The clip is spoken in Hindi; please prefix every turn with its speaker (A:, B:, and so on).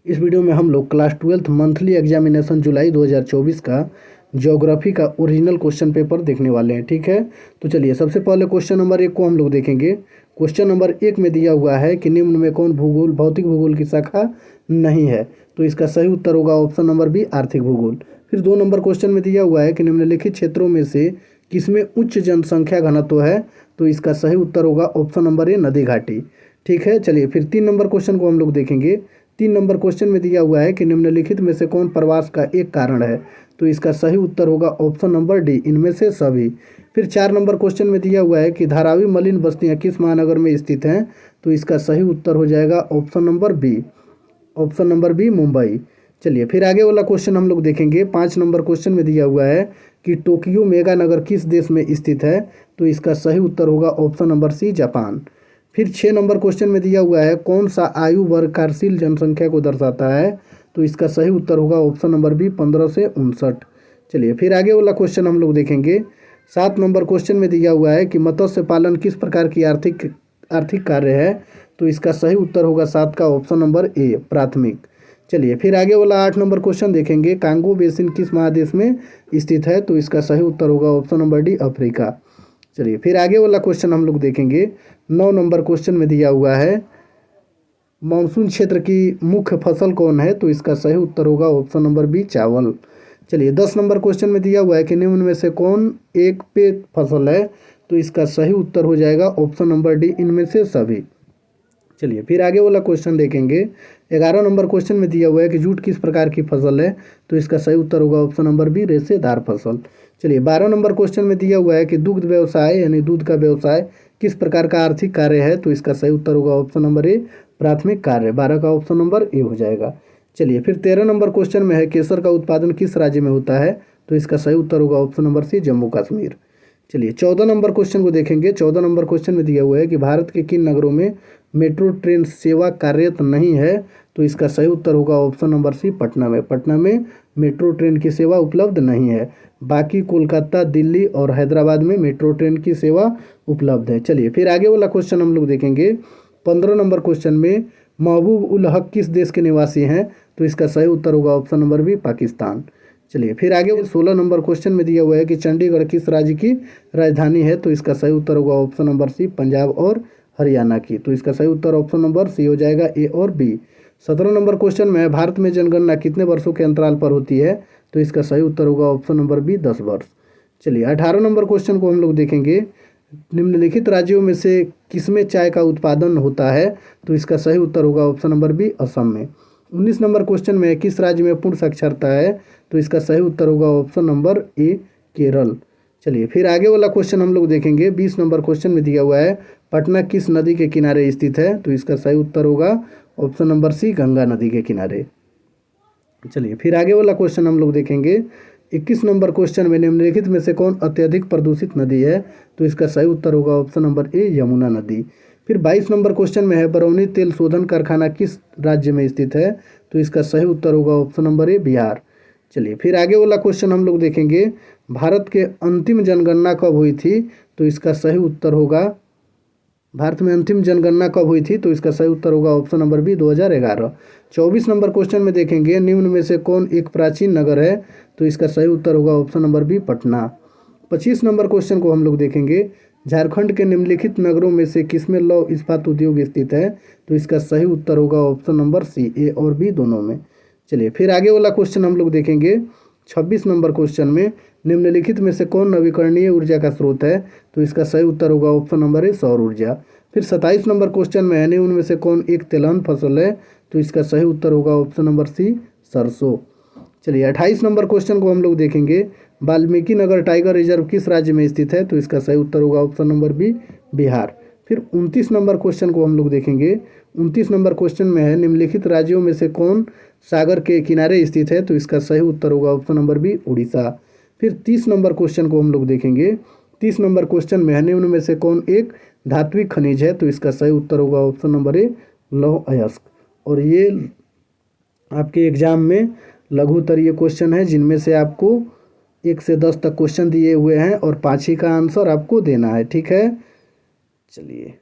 A: इस वीडियो में हम लोग क्लास 12th मंथली एग्जामिनेशन जुलाई 2024 का ज्योग्राफी का ओरिजिनल क्वेश्चन पेपर देखने वाले हैं। ठीक है, तो चलिए सबसे पहले क्वेश्चन नंबर 1 को हम लोग देखेंगे। क्वेश्चन नंबर 1 में दिया हुआ है कि निम्न में कौन भूगोल भौतिक भूगोल की शाखा नहीं है, तो इसका सही उत्तर होगा ऑप्शन नंबर बी आर्थिक भूगोल। फिर 2 नंबर क्वेश्चन में दिया हुआ है कि निम्नलिखित क्षेत्रों में से किसमें उच्च जनसंख्या घनत्व है, तो इसका सही उत्तर होगा ऑप्शन नंबर ए नदी घाटी। ठीक है, चलिए फिर 3 नंबर क्वेश्चन को हम लोग देखेंगे। 3 नंबर क्वेश्चन में दिया हुआ है कि निम्नलिखित में से कौन प्रवास का एक कारण है, तो इसका सही उत्तर होगा ऑप्शन नंबर डी इनमें से सभी। फिर 4 नंबर क्वेश्चन में दिया हुआ है कि धारावी मलिन बस्तियां किस महानगर में स्थित हैं, तो इसका सही उत्तर हो जाएगा ऑप्शन नंबर बी मुंबई। चलिए फिर आगे वाला क्वेश्चन हम लोग देखेंगे। 5 नंबर क्वेश्चन में दिया हुआ है कि टोक्यो मेगा नगर किस देश में स्थित है, तो इसका सही उत्तर होगा ऑप्शन नंबर सी जापान। फिर 6 नंबर क्वेश्चन में दिया हुआ है कौन सा आयु वर्ग कार्यशील जनसंख्या को दर्शाता है, तो इसका सही उत्तर होगा ऑप्शन नंबर बी 15 से 59। चलिए फिर आगे वाला क्वेश्चन हम लोग देखेंगे। 7 नंबर क्वेश्चन में दिया हुआ है कि मत्स्य पालन किस प्रकार की आर्थिक कार्य है, तो इसका सही उत्तर होगा 7 का ऑप्शन नंबर ए प्राथमिक। चलिए फिर आगे वाला 8 नंबर क्वेश्चन देखेंगे। कांगो बेसिन किस महादेश में स्थित है, तो इसका सही उत्तर होगा ऑप्शन नंबर डी अफ्रीका। चलिए फिर आगे वाला क्वेश्चन हम लोग देखेंगे। 9 नंबर क्वेश्चन में दिया हुआ है मानसून क्षेत्र की मुख्य फसल कौन है, तो इसका सही उत्तर होगा ऑप्शन नंबर बी चावल। चलिए 10 नंबर क्वेश्चन में दिया हुआ है कि निम्न में से कौन एक पे फसल है, तो इसका सही उत्तर हो जाएगा ऑप्शन नंबर डी इनमें से सभी। चलिए फिर आगे वाला क्वेश्चन देखेंगे। 11 नंबर क्वेश्चन में दिया हुआ है कि जूट किस प्रकार की फसल है, तो इसका सही उत्तर होगा ऑप्शन नंबर बी रेशेदार फसल। चलिए 12 नंबर क्वेश्चन में दिया हुआ है कि दुग्ध व्यवसाय यानी दूध का व्यवसाय किस प्रकार का आर्थिक कार्य है, तो इसका सही उत्तर होगा ऑप्शन नंबर ए प्राथमिक कार्य। 12 का ऑप्शन नंबर ए हो जाएगा। चलिए फिर 13 नंबर क्वेश्चन में है केसर का उत्पादन किस राज्य में होता है, तो इसका सही उत्तर होगा option number C Jammu Kashmir. चलिए 14 नंबर क्वेश्चन को देखेंगे। 14 नंबर क्वेश्चन में दिया हुआ है कि भारत के किन नगरों में मेट्रो ट्रेन सेवा कार्यरत नहीं है, तो इसका सही उत्तर होगा ऑप्शन नंबर सी पटना में। पटना में मेट्रो ट्रेन की सेवा उपलब्ध नहीं है, बाकी कोलकाता, दिल्ली और हैदराबाद में मेट्रो ट्रेन की सेवा उपलब्ध है। चलिए फिर आगे वाला क्वेश्चन हम लोग देखेंगे। 15 नंबर क्वेश्चन में महबूब उल हक किस देश के निवासी हैं, तो इसका सही उत्तर होगा ऑप्शन नंबर बी पाकिस्तान। चलिए फिर आगे 16 नंबर क्वेश्चन में दिया हुआ है कि चंडीगढ़ किस राज्य की राजधानी है, तो इसका सही उत्तर होगा ऑप्शन नंबर सी पंजाब और हरियाणा की। तो इसका सही उत्तर ऑप्शन नंबर सी हो जाएगा ए और बी। 17 नंबर क्वेश्चन में भारत में जनगणना कितने वर्षों के अंतराल पर होती है, तो इसका सही उत्तर होगा ऑप्शन नंबर बी 10 वर्ष। चलिए 18 नंबर क्वेश्चन को हम लोग देखेंगे। निम्नलिखित राज्यों में से किसमें चाय का उत्पादन होता है, तो इसका सही उत्तर होगा ऑप्शन नंबर बी असम में। 19 नंबर क्वेश्चन में किस राज्य में पूर्ण साक्षरता है, तो इसका सही उत्तर होगा ऑप्शन नंबर ए केरल। चलिए फिर आगे वाला क्वेश्चन हम लोग देखेंगे। 20 नंबर क्वेश्चन में दिया हुआ है पटना किस नदी के किनारे स्थित है, तो इसका सही उत्तर होगा ऑप्शन नंबर सी गंगा नदी के किनारे। चलिए फिर आगे वाला क्वेश्चन हम लोग देखेंगे। 21 नंबर क्वेश्चन में निम्नलिखित में से कौन अत्यधिक प्रदूषित नदी है, तो इसका सही उत्तर होगा ऑप्शन नंबर ए यमुना नदी। फिर 22 नंबर क्वेश्चन में है बरौनी तेल शोधन कारखाना किस राज्य में स्थित है, तो इसका सही उत्तर होगा ऑप्शन नंबर ए बिहार। चलिए फिर आगे वाला क्वेश्चन हम लोग देखेंगे। भारत के अंतिम जनगणना कब हुई थी, तो इसका सही उत्तर होगा भारत में अंतिम जनगणना कब हुई थी, तो इसका सही उत्तर होगा option number B 2011। 24 number question में देखेंगे निम्न में से कौन एक प्राचीन नगर है, तो इसका सही उत्तर होगा option number B Patna. 25 number question को हम लोग देखेंगे। झारखंड के निम्नलिखित नगरों में से किसमें लौह इस्पात उद्योग स्थित है, तो इसका सही उत्तर होगा ऑप्शन नंबर सी ए और बी दोनों में। चलिए फिर आगे वाला क्वेश्चन हम लोग देखेंगे। 26 नंबर क्वेश्चन में निम्नलिखित में से कौन नवीकरणीय ऊर्जा का स्रोत है, तो इसका सही उत्तर होगा ऑप्शन नंबर ए सौर ऊर्जा। फिर 27 नंबर क्वेश्चन में है उनमें से कौन एक तिलहन फसल है, तो इसका सही उत्तर होगा ऑप्शन नंबर सी सरसों। चलिए 28 नंबर क्वेश्चन को हम लोग देखेंगे। वाल्मीकि नगर टाइगर रिजर्व किस राज्य में स्थित है, तो इसका सही उत्तर होगा ऑप्शन नंबर बी बिहार। फिर 29 नंबर क्वेश्चन को हम लोग देखेंगे। 29 नंबर क्वेश्चन में है निम्नलिखित राज्यों में से कौन सागर के किनारे स्थित है, तो इसका सही उत्तर होगा ऑप्शन नंबर बी उड़ीसा। फिर 30 नंबर क्वेश्चन को हम लोग देखेंगे। 30 नंबर क्वेश्चन में है निम्न में से कौन एक धात्विक खनिज है, तो इसका सही उत्तर होगा ऑप्शन नंबर ए लौह अयस्क। और ये आपके एग्जाम में लघुतरीय क्वेश्चन है जिनमें से आपको 1 से 10 तक क्वेश्चन दिए हुए हैं और 5 ही का आंसर आपको देना है। ठीक है, चलिए।